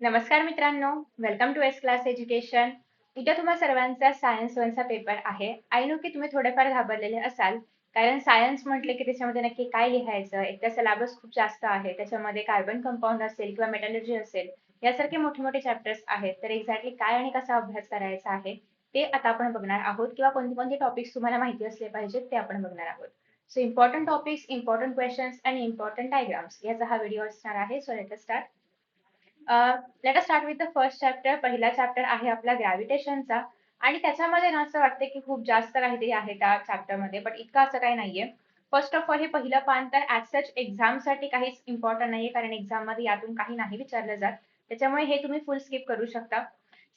नमस्कार मित्रांनो, welcome to S class education. उद्या तुम्हा सर्वांचा सायन्स वनचा पेपर आहे. आय नो की तुम्ही थोडेफार घाबरलेले असाल, कारण सायन्स म्हटले की त्याच्यामध्ये नक्की काय लिहायचं, एक तर सिलेबस खूप जास्त आहे. त्याच्यामध्ये कार्बन कंपाऊंड असेल किंवा मेटलर्जी असेल, यासारखे मोठे मोठे चॅप्टर्स आहेत. तर एक्झॅक्टली काय आणि कसा अभ्यास करायचा आहे ते आता आपण बघणार आहोत, किंवा कोणते कोणते टॉपिक्स तुम्हाला माहिती असले पाहिजेत ते आपण बघणार आहोत. So important topics, important questions आणि इम्पॉर्टंट डायग्राम्स याचा हा व्हिडिओ असणार आहे. So let us start. Let us start with the first chapter. पहिला चॅप्टर आहे आपला ग्रॅव्हिटेशनचा, आणि त्याच्यामध्ये ना असं वाटतं की खूप जास्त काहीतरी आहे त्या चॅप्टरमध्ये, बट इतकं असं काही नाहीये. फर्स्ट ऑफ ऑल हे पहिलं पान तर ऍज सच एक्झामसाठी काहीच इम्पॉर्टंट नाहीये, कारण एक्झाम मध्ये यातून काही नाही विचारलं जात. त्याच्यामुळे हे तुम्ही फुल स्किप करू शकता.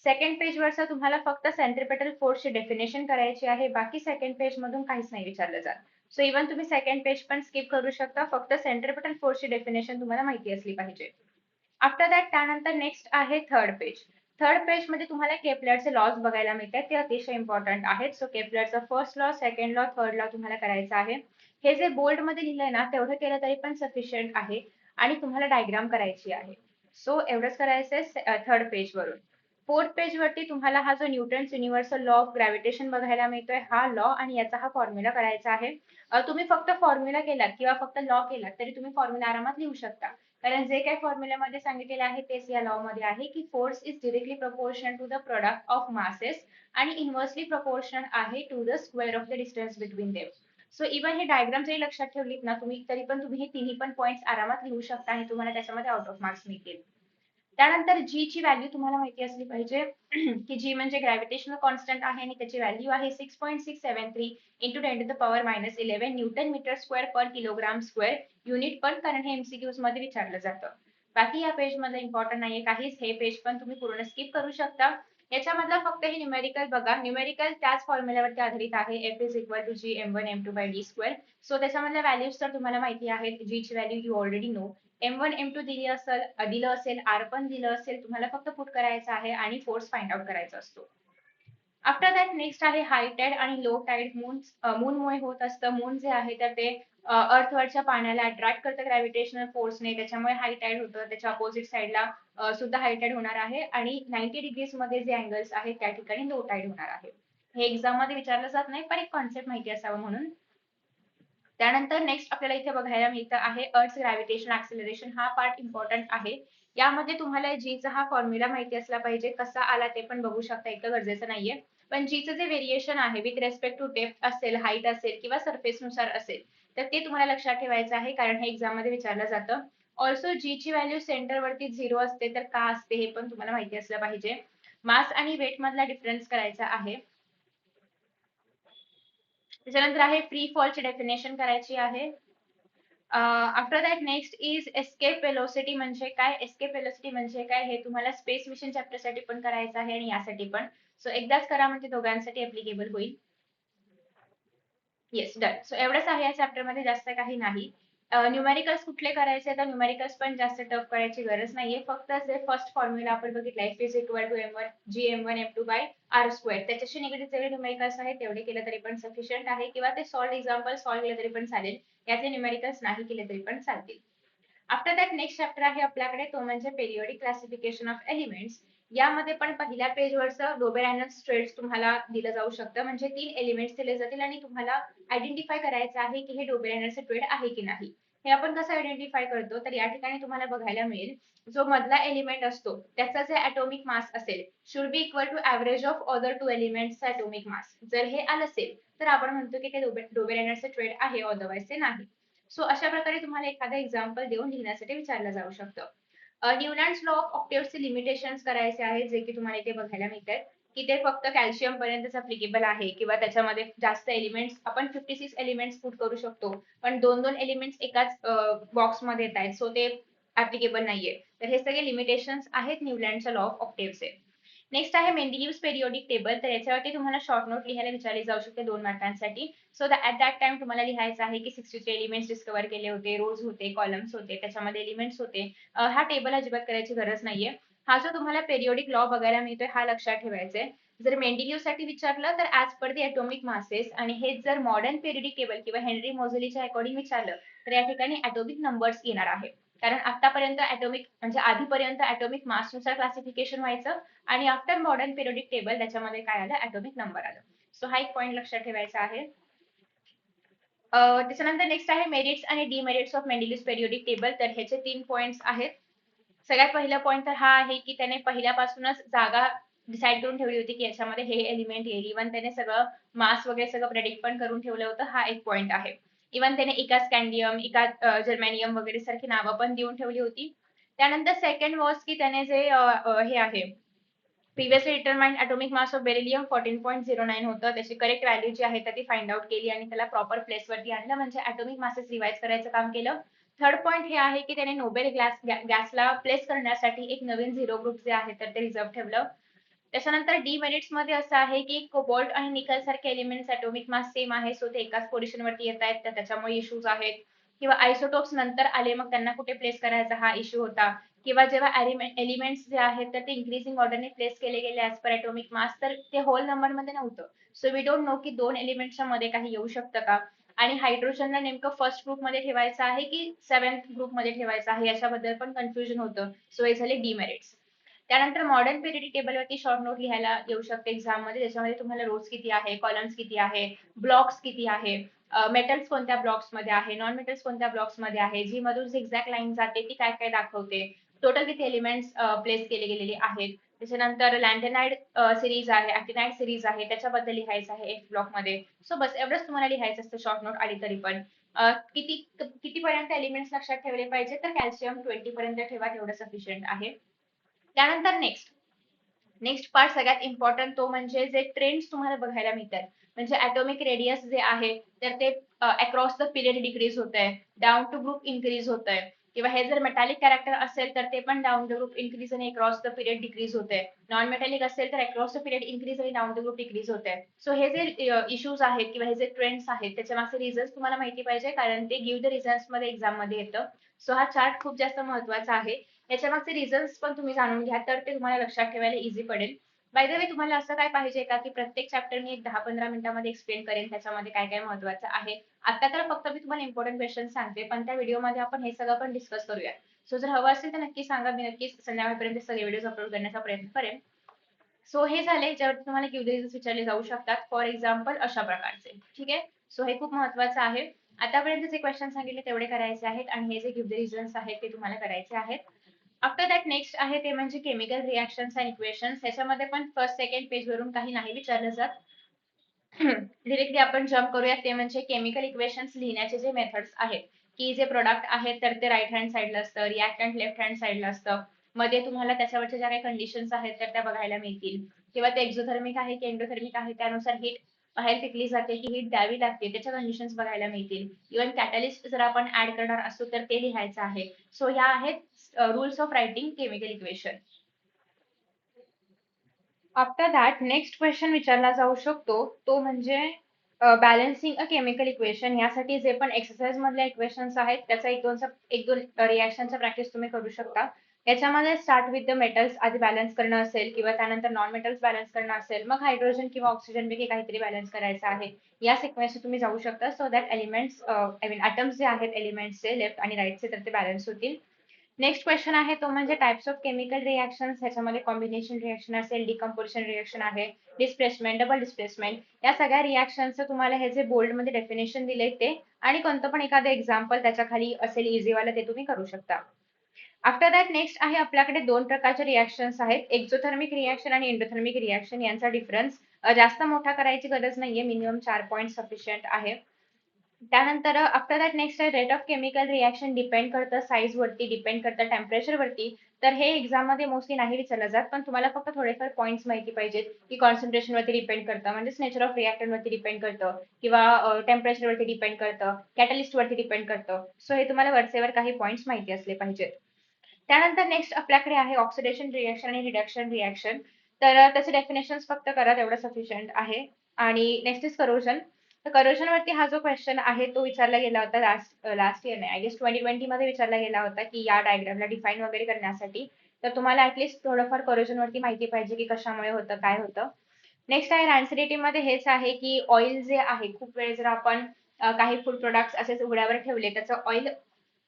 सेकंड पेज वरचं तुम्हाला फक्त सेंट्रिपेटल फोर्सची डेफिनेशन करायची आहे. बाकी सेकंड पेज मधून काहीच नाही विचारलं जात. सो इव्हन तुम्ही सेकंड पेज पण स्किप करू शकता. फक्त सेंट्रिपेटल फोर्सची डेफिनेशन तुम्हाला माहिती असली पाहिजे. आफ्टर दॅट त्यानंतर नेक्स्ट आहे थर्ड पेज. थर्ड पेज मध्ये तुम्हाला केपलरचे लॉज बघायला मिळतात, ते अतिशय इम्पॉर्टंट आहेत. सो केपलरचा first law, second law, third law तुम्हाला करायचा आहे. हे जे बोल्ड मध्ये लिहिलंय ना, तेवढं केलं तरी पण सफिशियंट आहे, आणि तुम्हाला डायग्राम करायची आहे. सो एवढंच करायचंय थर्ड पेज वरून. फोर्थ पेज वरती तुम्हाला हा जो Newton's universal law of gravitation बघायला मिळतोय, हा लॉ आणि याचा हा फॉर्म्युला करायचा आहे. तुम्ही फक्त फॉर्म्युला केलात किंवा फक्त लॉ केलात तरी तुम्ही फॉर्म्युला आरामात लिहू शकता, कारण जे काही फॉर्म्युल्यामध्ये सांगितलेले आहे तेच या लॉ मध्ये आहे, की force is directly proportional to the product of masses आणि इन्व्हर्सली प्रपोर्शनल आहे to the square of the distance between them. So even हे डायग्राम जरी लक्षात ठेवलीत ना तुम्ही, तरी पण तुम्ही हे तिन्ही पण पॉईंट्स आरामात लिहू शकता आणि तुम्हाला त्याच्यामध्ये आउट ऑफ मार्क्स मिळतील. त्यानंतर जी ची व्हॅल्यू तुम्हाला माहिती असली पाहिजे, की जी म्हणजे ग्रॅव्हिटेशनल कॉन्स्टंट आहे आणि त्याची व्हॅल्यू आहे 6.673 into 10 to the power -11 newton meter square per kilogram square unit पण, कारण हे एमसीक्यूज मध्ये विचारलं जातं. बाकी या पेज मध्ये इम्पॉर्टंट नाहीये काहीच. हे पेज पण तुम्ही पूर्ण स्किप करू शकता. याच्यामधला फक्त हे न्यूमेरिकल बघा. न्यूमेरिकल त्याच फॉर्म्युल्यावरती आधारित आहे, F is equal to G m1 m2 by D square. So त्याच्यामधल्या व्हॅल्यूज तर तुम्हाला माहिती आहेत. जी ची value you already know. M1 M2 दिलं असेल, R पण दिलं असेल, तुम्हाला फक्त पुट करायचं आहे आणि फोर्स फाइंड आउट करायचा असतो. आफ्टर दॅट नेक्स्ट आहे हाय टाईड आणि लो टाईड. मूनमुळे होत असतं. मून जे आहे तर ते अर्थवरच्या पाण्याला अट्रॅक्ट करतं ग्रॅव्हिटेशनल फोर्सने, त्याच्यामुळे हाय टाईड होतं. त्याच्या अपोजिट साईडला सुद्धा हाय टाईड होणार आहे, आणि 90 डिग्रीज मध्ये जे अँगल्स आहेत त्या ठिकाणी लो टाईड होणार आहे. हे एक्झाम मध्ये विचारलं जात नाही, पण एक कॉन्सेप्ट माहिती असावं म्हणून. त्यानंतर नेक्स्ट आपल्याला इथे बघायला मिळतं आहे अर्थ ग्रॅव्हिटेशन ऍक्सिलरेशन. हा पार्ट इम्पॉर्टंट आहे. यामध्ये तुम्हाला जीचा हा फॉर्म्युला माहिती असला पाहिजे. कसा आला ते पण बघू शकता, इतकं गरजेचं नाहीये. पण जीचं जे व्हेरिएशन आहे विथ रेस्पेक्ट टू डेप्थ असेल, हाईट असेल किंवा सरफेस नुसार असेल, तर ते तुम्हाला लक्षात ठेवायचं आहे, कारण हे एक्झाम मध्ये विचारलं जातं. ऑल्सो जी ची व्हॅल्यू सेंटर वरती 0 असते, तर का असते हे पण तुम्हाला माहिती असलं पाहिजे. मास आणि वेट मधला डिफरन्स करायचा आहे. त्याच्यानंतर आहे फ्री फॉलची डेफिनेशन करायची आहे. After that next is escape velocity म्हणजे काय, एस्केप वेलोसिटी म्हणजे काय हे तुम्हाला स्पेस मिशन चॅप्टर साठी पण करायचं आहे आणि यासाठी पण. सो एकदाच करा म्हणजे दोघांसाठी ऍप्लिकेबल होईल. Yes, done. सो एवढंच आहे या चॅप्टर मध्ये, जास्त काही नाही. न्यूमेरिकल्स कुठले करायचे, तर न्यूमेरिकल्स पण जास्त टफ करायची गरज नाहीये. फक्त जे फर्स्ट फॉर्म्युला आपण बघितलाय, F is equal to m1 gm1 m2 by R square, त्याच्याशी निगडीत जेवढे न्यूमेरिकल्स आहेत तेवढे केले तरी पण सफिशियंट आहे, किंवा ते सॉल्व एक्झाम्पल सॉल्व केले तरी पण चालेल. यातले न्यूमेरिकल्स नाही केले तरी पण चालतील. आफ्टर दॅट नेक्स्ट चॅप्टर आहे आपल्याकडे, तो म्हणजे पेरियोडिक क्लासिफिकेशन ऑफ एलिमेंट्स. यामध्ये पण पहिल्या पेजवरचं डोबेरॅनस स्ट्रेट्स तुम्हाला दिलं जाऊ शकतं. म्हणजे 3 एलिमेंट्स दिले जातील आणि तुम्हाला आयडेंटिफाय करायचं आहे की हे डोबेरॅनस ट्रेड आहे की नाही. हे आपण कसं आयडेंटिफाय करतो, तर या ठिकाणी तुम्हाला बघायला मिळेल, जो मधला एलिमेंट असतो त्याचा जे ऍटॉमिक मास असेल should be equal to average of other 2 एलिमेंट्सचा ऍटॉमिक मास. जर हे आलं असेल तर आपण म्हणतो की ते डोबेरॅनस ट्रेड आहे, अदरवाइज ते नाही. सो अशा प्रकारे तुम्हाला एखादं एक्झाम्पल देऊन लिहिण्यासाठी विचारलं जाऊ शकतं. न्यूलँड्स लॉ ऑफ ऑक्टेव्हचे लिमिटेशन्स करायचे आहेत, जे की तुम्हाला इथे बघायला मिळतात, की ते फक्त कॅल्शियम पर्यंतच अप्लिकेबल आहे, किंवा त्याच्यामध्ये जास्त एलिमेंट्स आपण 56 एलिमेंट्स पुट करू शकतो, पण दोन दोन एलिमेंट्स एकाच बॉक्समध्ये येत आहेत, सो ते ऍप्लिकेबल नाहीये. तर हे सगळे लिमिटेशन्स आहेत न्यूलँडच्या लॉ ऑफ ऑक्टेव्हचे. नेक्स्ट आहे मेंडेलिव्हज पेरियोडिक टेबल. तर याच्यावरती तुम्हाला शॉर्ट नोट लिहायला विचारली जाऊ शकते 2 मार्कांसाठी. सो ॲट दॅट टाइम तुम्हाला लिहायचं आहे की 63 एलिमेंट्स डिस्कवर केले होते, रोज होते, कॉलम्स होते, त्याच्यामध्ये एलिमेंट्स होते. हा टेबल अजिबात करायची गरज नाहीये. हा जो तुम्हाला पेरियोडिक लॉ बघायला मिळतोय हा लक्षात ठेवायचा आहे. जर मेंडेलिव्ह साठी विचारलं तर ऍज पर दी ॲटॉमिक मासेस, आणि हे जर मॉडर्न पेरियोडिक टेबल किंवा हेनरी मोझेलीच्या अकॉर्डिंग विचारलं तर या ठिकाणी ॲटॉमिक नंबर्स येणार आहे. कारण आतापर्यंत ऍटॉमिक म्हणजे आधीपर्यंत ऍटॉमिक मासनुसार क्लासिफिकेशन व्हायचं आणि आफ्टर मॉडर्न पिरियोडिक टेबल त्याच्यामध्ये काय आलं, ऍटॉमिक नंबर आलं. सो हा एक पॉईंट लक्षात ठेवायचा आहे. त्याच्यानंतर नेक्स्ट आहे मेरिट्स आणि डिमेरिट्स ऑफ मेंडेलियस पिरियोडिक टेबल. तर ह्याचे 3 पॉइंट्स आहेत. सगळ्यात पहिला पॉईंट तर हा आहे की त्याने पहिल्यापासूनच जागा डिसाईड करून ठेवली होती की याच्यामध्ये हे एलिमेंट येईल. इव्हन त्याने सगळं मास वगैरे सगळं प्रेडिक्ट पण करून ठेवलं होतं. हा एक पॉईंट आहे. इव्हन त्याने एका स्कॅन्डियम, एका जर्मेनियम वगैरे सारखी नावं पण देऊन ठेवली होती. त्यानंतर सेकंड वॉज की त्याने जे हे आहे previously determined atomic mass of beryllium 14.09 होतं. त्याची करेक्ट व्हॅल्यू जी आहे ती फाइंड आउट केली आणि त्याला प्रॉपर प्लेसवरती आणलं, म्हणजे ॲटॉमिक मासेस रिवाइज करायचं काम केलं. थर्ड पॉईंट हे आहे की त्याने नोबेल गॅसला प्लेस करण्यासाठी एक नवीन झिरो ग्रुप जे आहे तर ते रिझर्व्ह ठेवलं. त्याच्यानंतर डिमेरिट्स मध्ये असं आहे की कोबाल्ट आणि निकल सारखे एलिमेंट्स ॲटॉमिक मास सेम आहे, सो ते एकाच पोझिशन वरती येत आहेत, तर त्याच्यामुळे इश्यूज आहेत. किंवा आयसोटोप्स नंतर आले, मग त्यांना कुठे प्लेस करायचा हा इश्यू होता. किंवा जेव्हा एलिमेंट्स जे आहेत तर ते इन्क्रीजिंग ऑर्डरने प्लेस केले गेले ऍज पर ॲटॉमिक मास, तर ते होल नंबर मध्ये नव्हतं. सो वी डोंट नो की 2 एलिमेंट्सच्या मध्ये काही येऊ शकतं का, आणि हायड्रोजनला नेमकं फर्स्ट ग्रुप मध्ये ठेवायचं आहे की 7th ग्रुप मध्ये ठेवायचं आहे याच्याबद्दल पण कन्फ्युजन होतं. सो हे झाले डिमेरिट्स. त्यानंतर मॉडर्न पिरियडिक टेबलवरती शॉर्ट नोट लिहायला येऊ शकते एक्झाम मध्ये, ज्याच्यामध्ये तुम्हाला रोज किती आहे, कॉलम्स किती आहे, ब्लॉक्स किती आहे, मेटल्स कोणत्या ब्लॉक्स मध्ये आहे, नॉन मेटल्स कोणत्या ब्लॉक्स मध्ये आहे, जी मधून झिगझॅग लाईन जाते ती काय काय दाखवते, टोटल किती एलिमेंट्स प्लेस केले गेलेले आहेत. त्याच्यानंतर लॅन्टेनाइड सिरीज आहे, ऍक्टिनाइड सिरीज आहे, त्याच्याबद्दल लिहायचं आहे एक ब्लॉक मध्ये. सो बस एवढंच तुम्हाला लिहायचं असतं शॉर्ट नोट आली तरी पण. किती कितीपर्यंत एलिमेंट्स लक्षात ठेवले पाहिजे, तर कॅल्शियम 20 पर्यंत ठेवा, तेवढं सफिशियंट आहे. त्यानंतर नेक्स्ट पार्ट सगळ्यात इम्पॉर्टंट, तो म्हणजे जे ट्रेंड्स तुम्हाला बघायला मिळतात. म्हणजे ॲटॉमिक रेडियस जे आहे तर ते अक्रॉस द पिरियड डिक्रीज होत आहे, डाऊन टू ग्रुप इन्क्रीज होत आहे. किंवा हे जर मेटॅलिक कॅरेक्टर असेल तर ते पण डाऊन द ग्रुप इन्क्रीज आणि अक्रॉस द पिरियड डिक्रीज होते. नॉन मेटॅलिक असेल तर अक्रॉस द पिरियड इन्क्रीज आणि डाऊन द ग्रुप डिक्रीज होते. सो हे जे इश्यूज आहेत किंवा हे जे ट्रेंड्स आहेत त्याच्या मागचे रिझन्स तुम्हाला माहिती पाहिजे, कारण ते गिव्ह द रिझन्स मध्ये एक्झाम मध्ये येतं. सो हा चार्ट खूप जास्त महत्वाचा आहे. याच्या मागचे रिझन्स पण तुम्ही जाणून घ्या, तर ते तुम्हाला लक्षात ठेवायला इझी पडेल. बाय द वे, तुम्हाला असं काय पाहिजे का की प्रत्येक चॅप्टर मी एक 10-15 मिनिटांमध्ये एक्सप्लेन करेन त्याच्यामध्ये काय काय महत्वाचं आहे. आता तर फक्त मी तुम्हाला इम्पॉर्टंट क्वेश्चन सांगते, पण त्या व्हिडिओमध्ये आपण हे सगळं पण डिस्कस करूया. सो जर हवं असेल तर नक्की सांगा, मी नक्कीच संध्याकाळपर्यंत सगळे व्हिडिओ अपलोड करण्याचा प्रयत्न करेन. सो हे झाले ज्यावरती तुम्हाला क्युरियस विचारले जाऊ शकतात, फॉर एक्झाम्पल अशा प्रकारचे. ठीक आहे. सो हे खूप महत्वाचं आहे. आतापर्यंत जे क्वेश्चन सांगितले तेवढे करायचे आहेत आणि हे जे गिव्ह द रिझन्स आहेत ते तुम्हाला करायचे आहेत. आफ्टर दॅट नेक्स्ट आहे ते म्हणजे केमिकल रिएक्शन्स अँड इक्वेशन्स. ह्याच्यामध्ये पण फर्स्ट सेकंड पेज वरून काही नाही विचारलं जात. डिरेक्टली आपण जम्प करूया, ते म्हणजे केमिकल इक्वेशन्स लिहिण्याचे जे मेथड्स आहेत, की जे प्रोडक्ट आहेत तर ते राईट हँड साईडला असतं, रिएक्टंट लेफ्ट हँड साईडला असतं. मध्ये तुम्हाला त्याच्यावरच्या ज्या काही कंडिशन्स आहेत तर त्या बघायला मिळतील. किंवा ते एक्झोथर्मिक आहे की एंडोथर्मिक आहे, त्यानुसार हीट बाहेर फेकली जाते की हीट द्यावी लागते, त्याच्या कंडिशन्स बघायला मिळतील. इव्हन कॅटलिस्ट जर आपण ऍड करणार असतो तर ते लिहायचं आहे. सो ह्या आहेत rules of writing chemical equation. After that next question विचारला जाऊ शकतो, तो म्हणजे बॅलन्सिंग अ केमिकल इक्वेशन. यासाठी जे पण एक्सरसाइज मधल्या इक्वेशन्स आहेत त्याचा एक दोन रिएक्शनचा प्रॅक्टिस तुम्ही करू शकता. याच्यामध्ये स्टार्ट विथ द मेटल्स आधी बॅलन्स करणं असेल, किंवा त्यानंतर नॉन मेटल्स बॅलन्स करणं असेल, मग हायड्रोजन किंवा ऑक्सिजन पैकी काहीतरी बॅलन्स करायचं आहे. या सिक्वेन्स तुम्ही जाऊ शकता, so that elements I mean atoms जे आहेत एलिमेंट्सचे लेफ्ट आणि राईटचे तर ते बॅलन्स होतील. नेक्स्ट क्वेश्चन आहे तो म्हणजे टाइप्स ऑफ केमिकल रिएक्शन्स. ह्याच्यामध्ये कॉम्बिनेशन रिएक्शन असेल, डिकम्पोजिशन रिएक्शन आहे, डिस्प्लेसमेंट, डबल डिस्प्लेसमेंट, या सगळ्या रिएक्शनचं तुम्हाला हे जे बोल्ड मध्ये डेफिनेशन दिले ते आणि कोणतं पण एखादं एक्झाम्पल त्याच्या खाली असेल इझीवाला, ते तुम्ही करू शकता. आफ्टर दॅट नेक्स्ट आहे आपल्याकडे 2 प्रकारचे रिएक्शन्स आहेत, एक्झोथर्मिक रिएक्शन आणि एंडोथर्मिक रिएक्शन. यांचा डिफरन्स जास्त मोठा करायची गरज नाहीये, मिनिमम 4 पॉईंट सफिशियंट आहे. त्यानंतर आफ्टर दॅट नेक्स्ट आहे rate of chemical reaction. Depend करतं साईज वरती, डिपेंड करतं टेम्परेचर वरती. तर हे एक्झाम मध्ये मोस्टली नाही विचारलं जात, पण तुम्हाला फक्त थोडेफार पॉईंट्स माहिती पाहिजेत की कॉन्सन्ट्रेशन वरती डिपेंड करतं, म्हणजेच नेचर ऑफ रिएक्टंट वरती डिपेंड करतं, किंवा टेम्परेचर वरती डिपेंड करतं, कॅटलिस्ट वरती डिपेंड करतं. सो हे तुम्हाला वरचेवर काही पॉईंट्स माहिती असले पाहिजेत. त्यानंतर नेक्स्ट आपल्याकडे आहे ऑक्सिडेशन रिएक्शन आणि रिडक्शन रिएक्शन. तर त्याचे डेफिनेशन फक्त करा, तेवढं सफिशियंट आहे. आणि नेक्स्ट इज करोजन. तर करोजन वरती हा जो क्वेश्चन आहे तो विचारला गेला होता लास्ट इयर, नाही आय गेस 2020 मध्ये विचारला गेला होता, की या डायग्रामला डिफाईन वगैरे करण्यासाठी. तर तुम्हाला ऍटलीस्ट थोडंफार करोजन वरती माहिती पाहिजे की कशामुळे होतं, काय होतं. नेक्स्ट आहे रॅन्सिडिटी मध्ये हेच आहे की ऑइल जे आहे, खूप वेळ जर आपण काही फूड प्रोडक्ट्स असेच उघड्यावर ठेवले, त्याचं ऑइल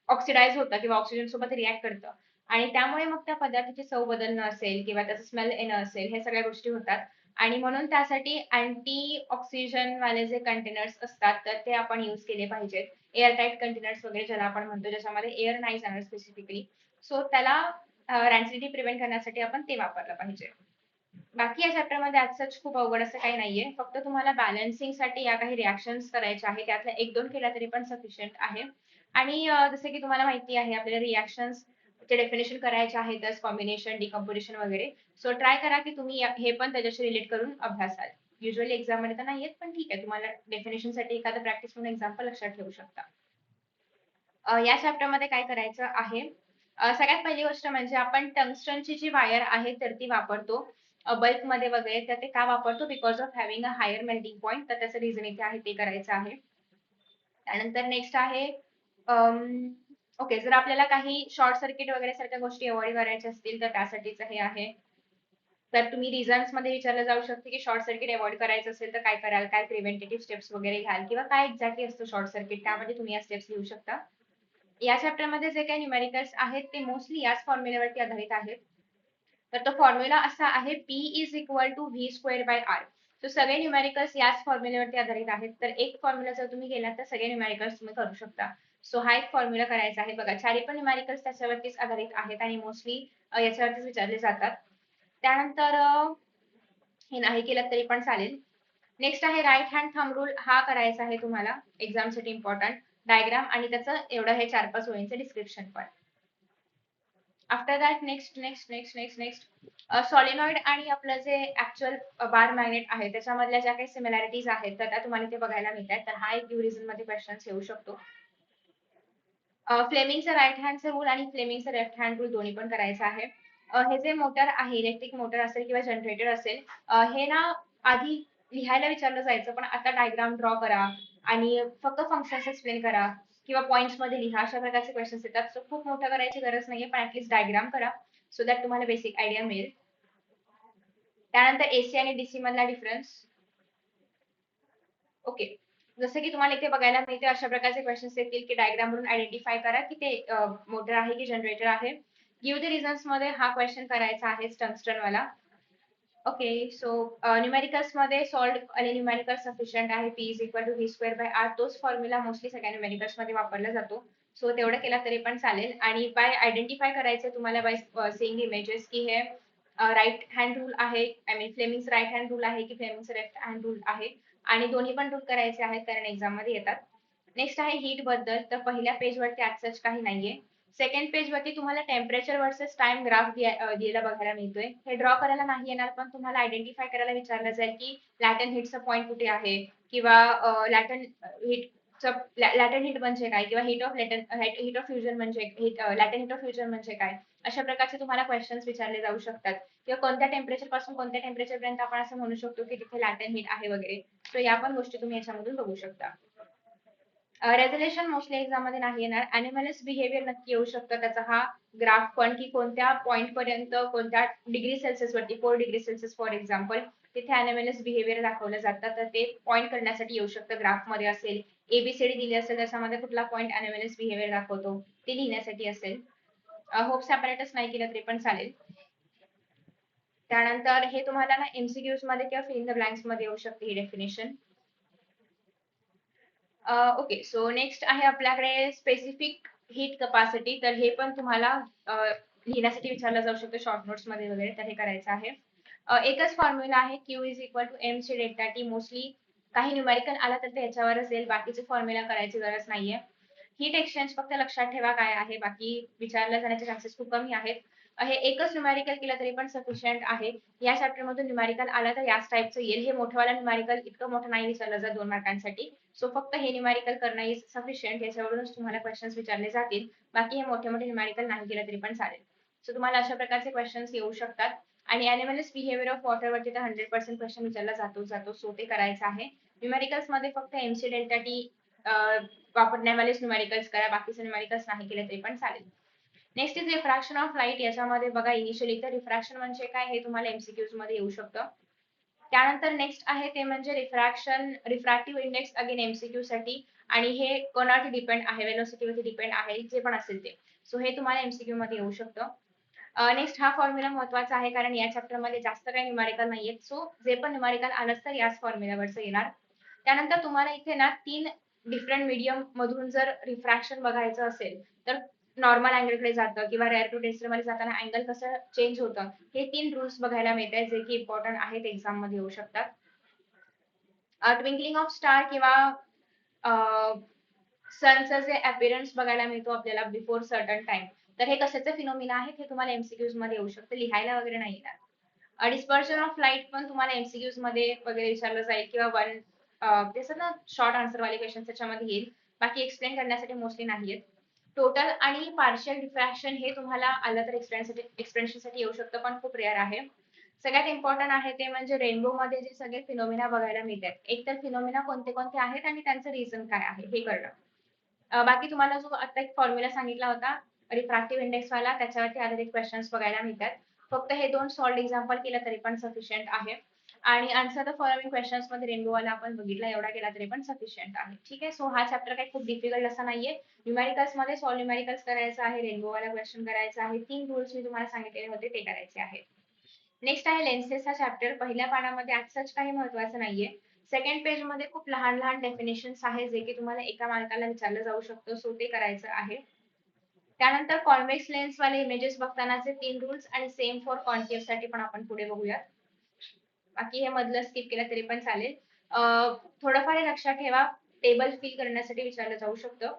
ऑक्सिडाइज होतं किंवा ऑक्सिजन सोबत रिॲक्ट करतं आणि त्यामुळे मग त्या पदार्थाची चव बदलणं असेल किंवा त्याचा स्मेल येणं असेल, हे सगळ्या गोष्टी होतात. आणि म्हणून त्यासाठी अँटी ऑक्सिजन वाले जे कंटेनर्स असतात, तर ते आपण यूज केले पाहिजेत. एअर टाईट कंटेनर्स वगैरे ज्याला आपण म्हणतो, ज्याच्यामध्ये एअर नाही जाणार स्पेसिफिकली. सो त्याला रॅन्सिडिटी प्रिव्हेंट करण्यासाठी आपण ते वापरलं पाहिजे. बाकी या चॅप्टरमध्ये ॲज सच खूप अवघड असं काही नाहीये. फक्त तुम्हाला बॅलन्सिंगसाठी या काही रिएक्शन्स करायच्या आहेत. त्यातल्या 1-2 केल्या तरी पण सफिशियंट आहे. आणि जसं की तुम्हाला माहिती आहे आपल्याला रिएक्शन्सचे डेफिनेशन करायचे आहेतच, कॉम्बिनेशन, डिकम्पोजिशन वगैरे. सो ट्राय करा की तुम्ही हे पण त्याच्याशी रिलेट करून अभ्यासाल. युजुअली एक्झाममध्ये तर नाही येत, पण ठीक आहे. तुम्हाला डेफिनेशनसाठी एखादं प्रॅक्टिस म्हणून एक्झाम्पल लक्षात ठेवू शकता. या चॅप्टरमध्ये काय करायचं आहे, सगळ्यात पहिली गोष्ट म्हणजे आपण टंगस्टनची जी वायर आहे तर ती वापरतो बल्कमध्ये वगैरे. तर ते का वापरतो? Because of having a higher melting point. तर त्याचं रिझन इथे आहे, ते करायचं आहे. त्यानंतर नेक्स्ट आहे ओके, जर आपल्याला काही शॉर्ट सर्किट वगैरे सारख्या गोष्टी अवॉइड करायच्या असतील तर त्यासाठीच हे आहे. तर तुम्ही रिझन्स मध्ये विचारलं जाऊ शकते की शॉर्ट सर्किट अवॉइड करायचं असेल तर काय कराल, काय प्रिव्हेंटेटिव्ह स्टेप्स वगैरे घ्याल किंवा काय एक्झॅक्टली असतं शॉर्ट सर्किट, त्यामध्ये तुम्ही या स्टेप्स घेऊ शकता. या चॅप्टरमध्ये जे काही न्यूमेरिकल्स आहेत ते मोस्टली याच फॉर्म्युल्यावरती आधारित आहेत. तर तो फॉर्म्युला असा आहे, P is equal to V square by R. तो सगळे न्यूमेरिकल्स याच फॉर्म्युल्यावरती आधारित आहेत. तर एक फॉर्म्युला जर तुम्ही गेलात तर सगळे न्यूमेरिकल्स तुम्ही करू शकता. सो हा एक फॉर्म्युला करायचा आहे. बघा, चारी पण न्यूमेरिकल्स त्याच्यावरतीच आधारित आहेत आणि मोस्टली याच्यावरतीच विचारले जातात. त्यानंतर हे नाही केलं तरी पण चालेल. नेक्स्ट आहे राईट हँड थंब रूल. हा करायचा आहे तुम्हाला एक्झामसाठी इम्पॉर्टंट डायग्राम आणि त्याचं एवढं हे 4-5 ओळींचं डिस्क्रिप्शन पण. आफ्टर दॅट नेक्स्ट सॉलिनॉइड आणि आपलं जे ऍक्च्युअल बार मॅग्नेट आहे त्याच्यामधल्या ज्या काही सिमिलॅरिटीज आहेत तर त्या तुम्हाला ते बघायला मिळतात. तर हा एक रिझन मध्ये क्वेश्चन येऊ शकतो. फ्लेमिंगचं राईट हँडचं रूल आणि फ्लेमिंगचं लेफ्ट हँड रूल दोन्ही पण करायचं आहे. हे जे मोटर आहे, इलेक्ट्रिक मोटर असेल किंवा जनरेटर असेल, हे ना आधी लिहायला विचारलं जायचं, पण आता डायग्राम ड्रॉ करा आणि फक्त फंक्शन्स एक्सप्लेन करा किंवा पॉइंट्स मध्ये लिहा, अशा प्रकारचे क्वेश्चन्स येतात. सो खूप मोठं करायची गरज नाहीये, पण ऍटलीस्ट डायग्राम करा सो दॅट तुम्हाला बेसिक आयडिया मिळेल. त्यानंतर एसी आणि डीसी मधला डिफरन्स. ओके, जसं की तुम्हाला इथे बघायला मिळते अशा प्रकारचे क्वेश्चन्स येतील की डायग्राम वरून आयडेंटिफाय करा की ते मोटर आहे की जनरेटर आहे. गिव्ह द रिझन्स मध्ये हा क्वेश्चन करायचा आहे टंगस्टन वाला. ओके, सो न्यूमेरिकल्स मध्ये सॉल्व्ड आणि न्यूमेरिकल सफिशियंट आहे. P is equal to V square by R. तोच फॉर्म्युला मोस्टली सगळ्या न्यूमेरिकल्स मध्ये वापरला जातो. सो तेवढं केला तरी पण चालेल. आणि बाय आयडेंटिफाय करायचं तुम्हाला बाय सीइंग इमेजेस की हे राईट हँड रूल आहे, I mean Fleming's right hand rule आहे की फ्लेमिंग्स लेफ्ट हँड रूल आहे. आणि दोन्ही पण रूल करायचे आहेत कारण एक्झाम मध्ये येतात. नेक्स्ट आहे हीट बद्दल. तर पहिल्या पेजवरती ऍज सच काही नाहीये. सेकंड पेज वरती तुम्हाला टेम्परेचर वर्सेस टाइम ग्राफ दिलेला बघायला मिळतोय. हे ड्रॉ करायला नाही येणार, पण तुम्हाला आयडेंटिफाय करायला विचारलं जाईल की लॅटन हिटचा पॉईंट कुठे आहे किंवा लॅटन हिट म्हणजे काय किंवा हिट ऑफ फ्युजन म्हणजे लॅटन हिट ऑफ फ्युजन म्हणजे काय, अशा प्रकारचे तुम्हाला क्वेश्चन्स विचारले जाऊ शकतात. किंवा कोणत्या टेम्परेचर पासून कोणत्या टेम्परेचर पर्यंत आपण असं म्हणू शकतो की तिथे लॅटन हिट आहे वगैरे. तर या पण गोष्टी तुम्ही याच्यामधून बघू शकता. रेझोल्युशन मोस्टली एक्झाम मध्ये नाही येणार. अॅनिमल्स बिहेवियर नक्की येऊ शकतं त्याचा हा ग्राफ पण, की कोणत्या पॉईंट पर्यंत कोणत्या डिग्री सेल्सिअस वरती 4 डिग्री सेल्सिअस फॉर एक्झाम्पल तिथे अॅनिमल्स बिहेवियर दाखवलं जातं. तर ते पॉईंट करण्यासाठी येऊ शकतं. ग्राफ मध्ये असेल, एबीसीडी दिली असेल त्याच्यामध्ये कुठला पॉईंट अॅनिमल्स बिहेवियर दाखवतो ते लिहिण्यासाठी असेल. होप्स अपॅरेटस नाही केलं तरी पण चालेल. त्यानंतर हे तुम्हाला ना एमसीक्यूज मध्ये किंवा फिल इन द ब्लँक्स मध्ये येऊ शकते ही डेफिनेशन. ओके, सो नेक्स्ट आहे आपल्याकडे स्पेसिफिक हीट कपॅसिटी. तर हे पण तुम्हाला लिहिण्यासाठी विचारलं जाऊ शकतं शॉर्ट नोट्स मध्ये वगैरे. तर हे करायचं आहे. एकच फॉर्म्युला आहे, Q is equal to M C delta T. Mostly काही न्यूमेरिकल आला तर ते याच्यावरच येईल, बाकीचे फॉर्म्युला करायची गरज नाहीये. हीट एक्सचेंज फक्त लक्षात ठेवा काय आहे, बाकी विचारल्या जाण्याचे चान्सेस खूप कमी आहेत. हे एकच न्यूमेरिकल केलं तरी पण सफिशियंट आहे. या चॅप्टर मधून न्यूमेरिकल आला तर याच टाईपचं येईल. हे मोठंवाला न्यूमेरिकल इतकं मोठं नाही विचारलं जात 2 मार्कांसाठी. सो फक्त हे न्यूमेरिकल करणं इज सफिशियंट. याच्यावरूनच तुम्हाला क्वेश्चन्स विचारले जातील. बाकी हे मोठे मोठे न्यूमेरिकल नाही केलं तरी पण चालेल. सो तुम्हाला अशा प्रकारचे क्वेश्चन्स येऊ शकतात. आणि अॅनिमल्स बिहेवियर ऑफ वॉटर वरती तर 100% क्वेश्चन विचारला जातो. सो ते करायचं आहे. न्यूमेरिकल्स मध्ये फक्त एमसी डेल्टा टी वापरण्यावालेच न्यूमेरिकल्स करा, बाकीचे न्यूमेरिकल्स नाही केले तरी पण चालेल. Next is refraction of light. याच्यामध्ये बघा इनिशियली तर रिफ्रॅक्शन म्हणजे काय हे तुम्हाला एमसीक्यूज मध्ये येऊ शकतं. त्यानंतर नेक्स्ट आहे ते म्हणजे रिफ्रॅक्टिव्ह इंडेक्स, अगेन एमसीक्यू साठी. आणि हे कोणावरती डिपेंड आहे, वेलोसिटीवरती डिपेंड आहे, जे पण असेल ते. सो हे तुम्हाला एमसीक्यू मध्ये येऊ शकतं. नेक्स्ट हा फॉर्म्युला महत्वाचा आहे कारण या चॅप्टर मध्ये जास्त काही न्यूमॅरिकल नाहीये. सो जे पण न्यूमॅरिकल आलंच तर याच फॉर्म्युल्यावरच येणार. त्यानंतर तुम्हाला इथे ना 3 डिफरंट मीडियम मधून जर रिफ्रॅक्शन बघायचं असेल तर नॉर्मल अँगलकडे जातं किंवा रेअर टू डेन्सर मध्ये जाताना अँगल कसं चेंज होतं, हे 3 रूल्स बघायला मिळतात जे की इम्पॉर्टंट आहेत, एक्झाम मध्ये येऊ शकतात. ट्विंकलिंग ऑफ स्टार किंवा सनचं जे अपीअरन्स बघायला मिळतो आपल्याला बिफोर सर्टन टाइम, तर हे कशाचे फिनोमिना आहेत हे तुम्हाला एमसीक्यूज मध्ये येऊ शकतं, लिहायला वगैरे नाही येणार. डिस्पर्शन ऑफ लाईट पण तुम्हाला एमसीक्यूज मध्ये वगैरे विचारलं जाईल किंवा वन जसं ना शॉर्ट आन्सर वाले क्वेश्चन त्याच्यामध्ये येईल. बाकी एक्सप्लेन करण्यासाठी मोस्टली नाही आहेत. टोटल आणि पार्शियल डिफ्रॅक्शन हे तुम्हाला आलं तर एक्सप्लेनेशनसाठी येऊ शकतं पण खूप रेअर आहे. सगळ्यात इम्पॉर्टंट आहे ते म्हणजे रेनबो मध्ये जे सगळे फिनोमिना बघायला मिळतात, एक तर फिनोमिना कोणते कोणते आहेत आणि त्यांचं रिझन काय आहे हे कळणं. बाकी तुम्हाला जो आता एक फॉर्म्युला सांगितला होता रिफ्रॅक्टिव्ह इंडेक्स वाला, त्याच्यावरती आधारित क्वेश्चन्स बघायला मिळतात. फक्त हे 2 सॉल्व्ड एक्झाम्पल केलं तरी पण सफिशियंट आहे. आणि आन्सर द फॉलोइंग क्वेश्चन्स मध्ये रेनबो वाला आपण बघितला, एवढा केला तरी पण सफिशियंट आहे. ठीक आहे. सो हा चॅप्टर काही खूप डिफिकल्ट असा नाहीये. न्यूमॅरिकल्स मध्ये सॉल्व्ह न्यूमॅरिकल्स करायचं आहे, रेनबो वाला क्वेश्चन करायचा आहे, 3 रूल्स मी तुम्हाला सांगितलेले होते ते करायचे आहेत. नेक्स्ट आहे लेन्सेस हा चॅप्टर. पहिल्या पानामध्ये आज सच काही महत्वाचं नाहीये. सेकंड पेज मध्ये खूप लहान लहान डेफिनेशन्स आहेत जे की तुम्हाला एका मार्काला विचारलं जाऊ शकतं, सो ते करायचं आहे. त्यानंतर कॉन्व्हेक्स लेन्स वाले इमेजेस बघतानाचे 3 रूल्स आणि सेम फॉर कॉन्केव्ह साठी पण आपण पुढे बघूया. बाकी हे मधलं स्किप केलं तरी पण चालेल. थोडंफार हे लक्षात ठेवा, टेबल फिल करण्यासाठी विचारलं जाऊ शकतं.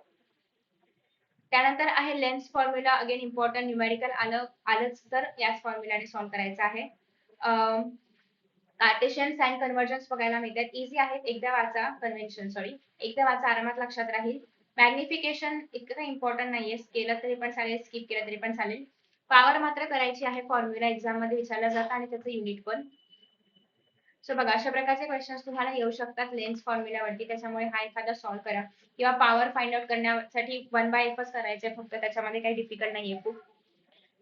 त्यानंतर आहे लेन्स फॉर्म्युला, अगेन इम्पॉर्टंट, न्यूमॅरिकल आलंच तर याच फॉर्म्युलाने सॉल्व्ह करायचं आहे. कार्टेशियन साइन कन्व्हर्जन्स बघायला मिळतात, इझी आहेत, एकदा वाचा, एकदा वाचा, आरामात लक्षात राहील. मॅग्निफिकेशन इतकं काही इम्पॉर्टंट नाहीये, केलं तरी पण चालेल, स्किप केलं तरी पण चालेल. पॉवर मात्र करायची आहे, फॉर्म्युला एक्झाम मध्ये विचारला जातं आणि त्याचं युनिट पण. सो बघा अशा प्रकारचे क्वेश्चन्स तुम्हाला येऊ शकतात लेन्स फॉर्म्युल्यावरती, त्याच्यामुळे हा एखादा सॉल्व्ह करा किंवा पॉवर फाइंड आउट करण्यासाठी 1/f करायचे फक्त, त्याच्यामध्ये काही डिफिकल्ट नाहीये खूप.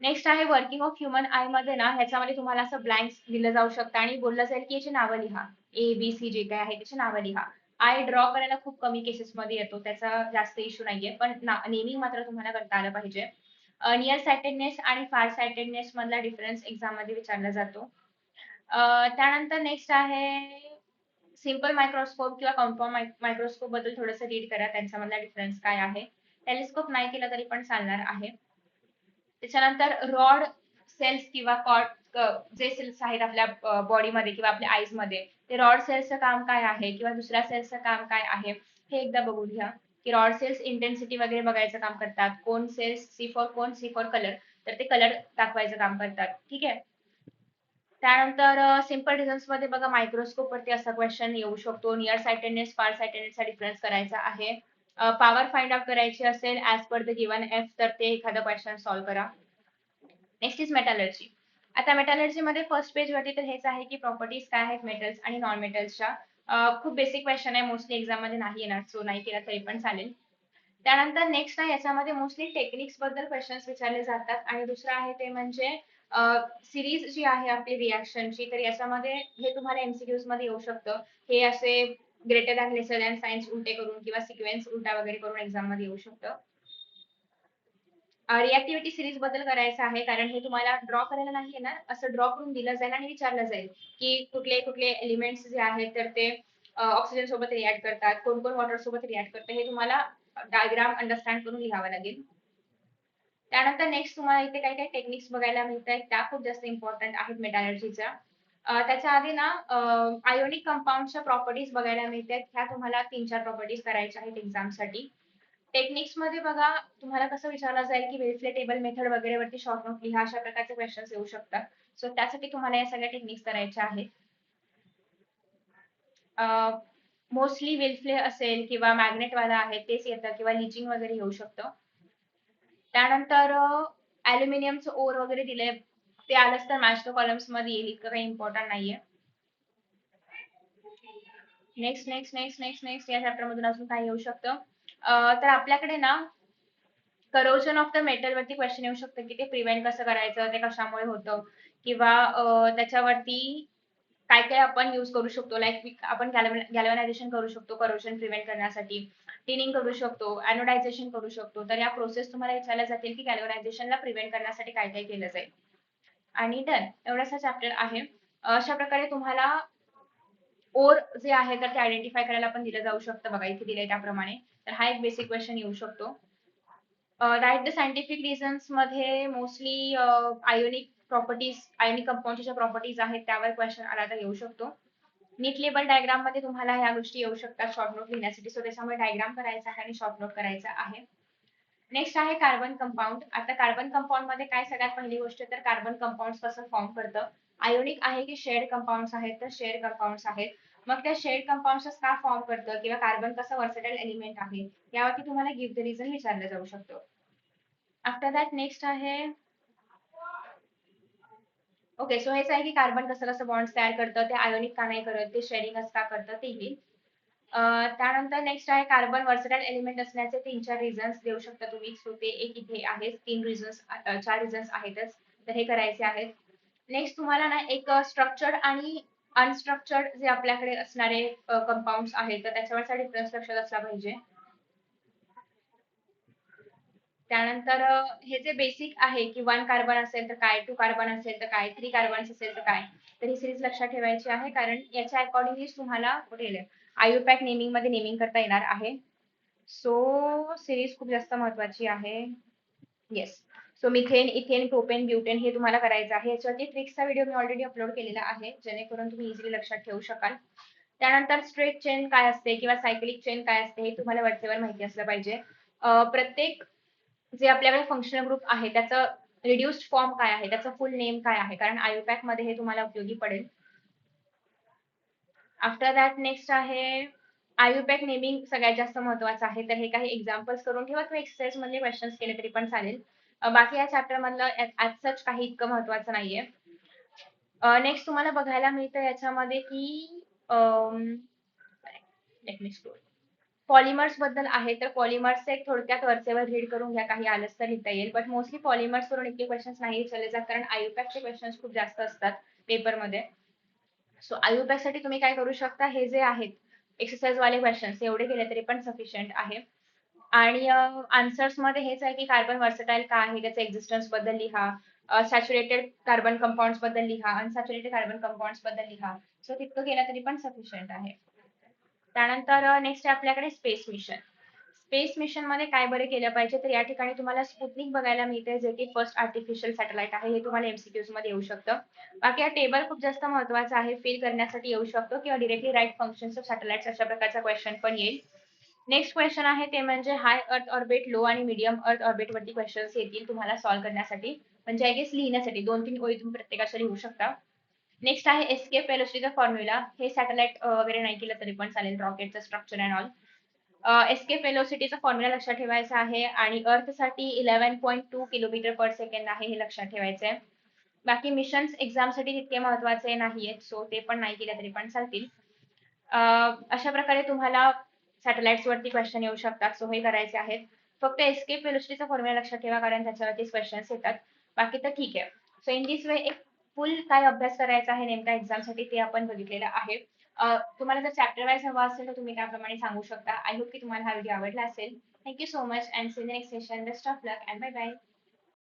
नेक्स्ट आहे वर्किंग ऑफ ह्युमन आय मध्ये ना ह्याच्यामध्ये तुम्हाला असं ब्लँक्स दिलं जाऊ शकतं आणि बोललं जाईल की याची नावं लिहा, ए बी सी जे काय आहे त्याची नावं लिहा. आय ड्रॉ करायला खूप कमी केसेस मध्ये येतो, त्याचा जास्त इश्यू नाहीये, पण नेमिंग मात्र तुम्हाला करता आलं पाहिजे. नियर साइटेडनेस आणि फार साइटेडनेस मधला डिफरन्स एक्झाम मध्ये विचारला जातो. त्यानंतर नेक्स्ट आहे सिंपल मायक्रोस्कोप किंवा कॉम्पाउंड मायक्रोस्कोप बद्दल थोडंसं रीड करा, त्यांच्यामधला डिफरन्स काय आहे. टेलिस्कोप नाही केला तरी पण चालणार आहे. त्याच्यानंतर रॉड सेल्स किंवा कॉर्ड जे सेल्स आहेत आपल्या बॉडीमध्ये किंवा आपल्या आईज मध्ये, ते रॉड सेल्सचं काम काय आहे किंवा दुसऱ्या सेल्सचं काम काय आहे हे एकदा बघून घ्या. की रॉड सेल्स इंटेन्सिटी वगैरे बघायचं काम करतात, कोण सेल्स सी फॉर कलर, तर ते कलर दाखवायचं काम करतात. ठीक आहे. त्यानंतर सिंपल रिझन्स मध्ये बघा मायक्रोस्कोप वरती असा क्वेश्चन येऊ शकतो, नियर साइटेडनेस फार साइटेडनेसचा डिफरन्स करायचा आहे. पॉवर फाइंड आउट करायची असेल as per the given F, तर ते एखादा क्वेश्चन सॉल्व्ह करा. Next is metallurgy. आता मेटलर्जी मध्ये फर्स्ट पेज वरती तर हेच आहे की प्रॉपर्टीज काय आहेत मेटल्स आणि नॉन मेटल्सच्या. खूप बेसिक क्वेश्चन आहे, मोस्टली एक्झाम मध्ये नाही येणार, सो नाही केला तरी पण चालेल. त्यानंतर नेक्स्ट आहे याच्यामध्ये मोस्टली टेक्निक्स बद्दल क्वेश्चन्स विचारले जातात आणि दुसरं आहे ते म्हणजे सिरीज जी आहे आपली रिॲक्शनची, तर याच्यामध्ये हे तुम्हाला एमसीक्यूज मध्ये येऊ शकतं. हे असे greater than lesser than science उलटे करून किंवा सिक्वेन्स उलटा वगैरे करून एक्झाम मध्ये येऊ शकतं. रिॲक्टिव्हिटी सिरीज बद्दल करायचं आहे कारण हे तुम्हाला ड्रॉ करायला नाही येणार, असं ड्रॉ करून दिलं जाईल आणि विचारलं जाईल की कुठले कुठले एलिमेंट्स जे आहेत तर ते ऑक्सिजन सोबत रिॲक्ट करतात, कोण कोण वॉटर सोबत रिॲक्ट करतं, हे तुम्हाला डायग्राम अंडरस्टँड करून लिहावं लागेल. त्यानंतर नेक्स्ट तुम्हाला इथे काही काही टेक्निक्स बघायला मिळत आहेत, त्या खूप जास्त इम्पॉर्टंट आहेत मेटॅलर्जीच्या. त्याच्या आधी ना आयोनिक कंपाऊंडच्या प्रॉपर्टीज बघायला मिळतात, ह्या तुम्हाला 3-4 प्रॉपर्टीज करायच्या आहेत एक्झामसाठी. टेक्निक्स मध्ये बघा तुम्हाला कसं विचारलं जाईल की वेलफ्ले टेबल मेथड वगैरे वरती शॉर्ट नोट लिहा, अशा प्रकारचे क्वेश्चन्स येऊ शकतात. सो त्यासाठी तुम्हाला या सगळ्या टेक्निक्स करायच्या आहेत. मोस्टली वेलफ्ले असेल किंवा मॅग्नेटवाला आहे तेच येतं किंवा लिचिंग वगैरे येऊ शकतं. त्यानंतर अल्युमिनियमचं ओर वगैरे दिलंय, ते आलंच तर मॅच द कॉलम्स मध्ये येईल, इतकं काही इम्पॉर्टंट नाहीये. Next next next next next या चॅप्टर मधून अजून काय येऊ शकतं, तर आपल्याकडे ना करोजन ऑफ द मेटल वरती क्वेश्चन येऊ शकतं की ते प्रिव्हेंट कसं करायचं, ते कशामुळे होतं किंवा त्याच्यावरती काय काय आपण यूज करू शकतो, लाईक आपण गॅल्व्हनायझेशन करू शकतो करोजन प्रिव्हेंट करण्यासाठी, टिनिंग करू शकतो, अॅनोडायझेशन करू शकतो. तर या प्रोसेस तुम्हाला विचारल्या जातील की गॅल्व्हनायझेशनला प्रिव्हेंट करण्यासाठी काय काय केलं जाईल. आणि डन, एवढाच हा चॅप्टर आहे. अशा प्रकारे तुम्हाला ओर जे आहे तर ते आयडेंटिफाय करायला पण दिलं जाऊ शकतं बघा, इथे दिलंय त्याप्रमाणे. तर हा एक बेसिक क्वेश्चन येऊ शकतो. राईट द सायंटिफिक रिझन्स मध्ये मोस्टली आयोनिक प्रॉपर्टीज, आयोनिक कंपाऊंडच्या ज्या प्रॉपर्टीज आहेत त्यावर क्वेश्चन आला तर येऊ शकतो. नीट लेबल डायग्राम मध्ये तुम्हाला ह्या गोष्टी येऊ शकतात शॉर्ट नोट लिहिण्यासाठी. सो त्याच्यामुळे डायग्राम करायचा आहे आणि शॉर्ट नोट करायचा आहे. नेक्स्ट आहे कार्बन कंपाऊंड. आता कार्बन कंपाऊंड मध्ये काय सगळ्यात पहिली गोष्ट तर कार्बन कंपाऊंड कसं फॉर्म करतं. आयोनिक आहे की शेड कंपाऊंड्स आहेत तर शेड कंपाऊंड्स आहेत. मग त्या शेड कंपाऊंड्स का फॉर्म करतं किंवा कार्बन कसं वर्सेटाइल एलिमेंट आहे यावरती तुम्हाला गिव्ह द रिझन विचारलं जाऊ शकतं. आफ्टर दॅट नेक्स्ट आहे ओके. सो हेच आहे की कार्बन कसं कसं बॉन्ड्स तयार करतं, ते आयोनिक का नाही करत, ते शेडिंग का करतं ते येईल. त्यानंतर नेक्स्ट आहे कार्बन वर्सटाइल एलिमेंट असण्याचे 3-4 रिझन्स देऊ शकता तुम्ही. सो ते एक इथे आहे. 3 रिझन्स 4 रिझन्स आहेतच. तर हे करायचे आहेत. नेक्स्ट तुम्हाला ना एक स्ट्रक्चर्ड आणि अनस्ट्रक्चर्ड जे आपल्याकडे असणारे कंपाऊंड्स आहेत तर त्याच्यावरचा डिफरन्स लक्षात असला पाहिजे. त्यानंतर हे जे बेसिक आहे की 1 कार्बन असेल तर काय, 2 कार्बन असेल तर काय, 3 कार्बन्स असेल तर काय, तर ही सिरीज लक्षात ठेवायची आहे कारण याच्या अकॉर्डिंगली तुम्हाला कुठे आयुपॅक नेमिंग मध्ये नेमिंग करता येणार आहे. सो सिरीज खूप जास्त महत्वाची आहे. Yes. So methane, ethane, propane, butane हे तुम्हाला करायचं आहे. याच्यावरती ट्रिक्सचा व्हिडिओ मी ऑलरेडी अपलोड केलेला आहे जेणेकरून तुम्ही इझिली लक्षात ठेवू शकाल. त्यानंतर स्ट्रेट चेन काय असते किंवा सायक्लिक चेन काय असते हे तुम्हाला वरचेवर माहिती असलं पाहिजे. प्रत्येक जे आपल्याकडे फंक्शनल ग्रुप आहे त्याचं रिड्युस्ड फॉर्म काय आहे, त्याचं फुल नेम काय आहे, कारण आयुपॅक मध्ये हे तुम्हाला उपयोगी पडेल. आफ्टर दॅट नेक्स्ट आहे आयुपॅक नेमिंग सगळ्यात जास्त महत्वाचं आहे. तर हे काही एक्झाम्पल्स करून ठेवा किंवा एक्सरसाइज मधले क्वेश्चन्स केले तरी पण चालेल. बाकी या चॅप्टर मधलं ऍज सच काही इतकं महत्वाचं नाहीये. नेक्स्ट तुम्हाला बघायला मिळतं याच्यामध्ये की लेट मी स्क्रोल. पॉलिमर्स बद्दल आहे तर पॉलिमर्स एक थोडक्यात वरचेवर रीड करून घ्या, काही आलंच तर लिहिता येईल. बट मोस्टली पॉलिमर्स वरून इतके क्वेश्चन्स नाही विचारले जात कारण आयुपॅकचे क्वेश्चन्स खूप जास्त असतात पेपरमध्ये. सो आयुपॅक साठी तुम्ही काय करू शकता, हे जे आहेत एक्सरसाइज वाले क्वेश्चन्स एवढे केले तरी पण सफिशियंट आहे. आणि आन्सर्स मध्ये हेच आहे की कार्बन वर्सटाईल का आहे त्याच्या एक्झिस्टन्स बद्दल लिहा, सॅच्युरेटेड कार्बन कंपाऊंड्स बद्दल लिहा, अनसॅच्युरेटेड कार्बन कंपाऊंड्स बद्दल लिहा. सो तितकं केलं तरी पण सफिशियंट आहे. त्यानंतर नेक्स्ट आहे आपल्याकडे स्पेस मिशन. स्पेस मिशन मध्ये काय बरे केलं पाहिजे तर या ठिकाणी तुम्हाला स्पुतनिक बघायला मिळते जे की फर्स्ट आर्टिफिशियल सॅटेलाइट आहे. हे तुम्हाला एमसीक्यूज मध्ये येऊ शकतं. बाकी हा टेबल खूप जास्त महत्वाचा आहे, फिल करण्यासाठी येऊ शकतो किंवा directly right functions of satellites अशा प्रकारचा क्वेश्चन पण येईल. नेक्स्ट क्वेश्चन आहे ते म्हणजे हाय अर्थ ऑर्बिट, लो आणि मीडियम अर्थ ऑर्बिट वरती क्वेश्चन्स येतील तुम्हाला सॉल्व्ह करण्यासाठी, म्हणजे आय गेस लिहिण्यासाठी 2-3 ओळी तुम्ही प्रत्येकाच्या लिहू शकता. नेक्स्ट आहे एस्केप वेलोसिटीचा फॉर्म्युला. हे सॅटेलाइट वगैरे नाही केलं तरी पण चालेल, रॉकेटचं स्ट्रक्चर अँड ऑल. एस्केप वेलोसिटीचा फॉर्म्युला लक्षात ठेवायचा आहे आणि अर्थसाठी 11.2 किलोमीटर पर सेकंड आहे हे लक्षात ठेवायचं आहे. बाकी मिशन्स एक्झामसाठी तितके महत्वाचे नाहीयेत, सो ते पण नाही केले तरी पण चालतील. अशा प्रकारे तुम्हाला सॅटेलाइट्स वरती क्वेश्चन येऊ शकतात. सो हे करायचे आहेत. फक्त एस्केप वेलोसिटीचा फॉर्म्युला लक्षात ठेवा कारण त्याच्यावरती क्वेश्चन्स येतात. बाकी तर ठीक आहे. सो इन दिस वे एक फुल काय अभ्यास करायचा आहे नेमका एक्झामसाठी ते आपण बघितलेलं आहे. तुम्हाला जर चॅप्टर वाईज हवा असेल तर तुम्ही त्याप्रमाणे सांगू शकता. आय होप की तुम्हाला हा व्हिडिओ आवडला असेल. Thank you so much and see in next session. Best of luck and bye bye.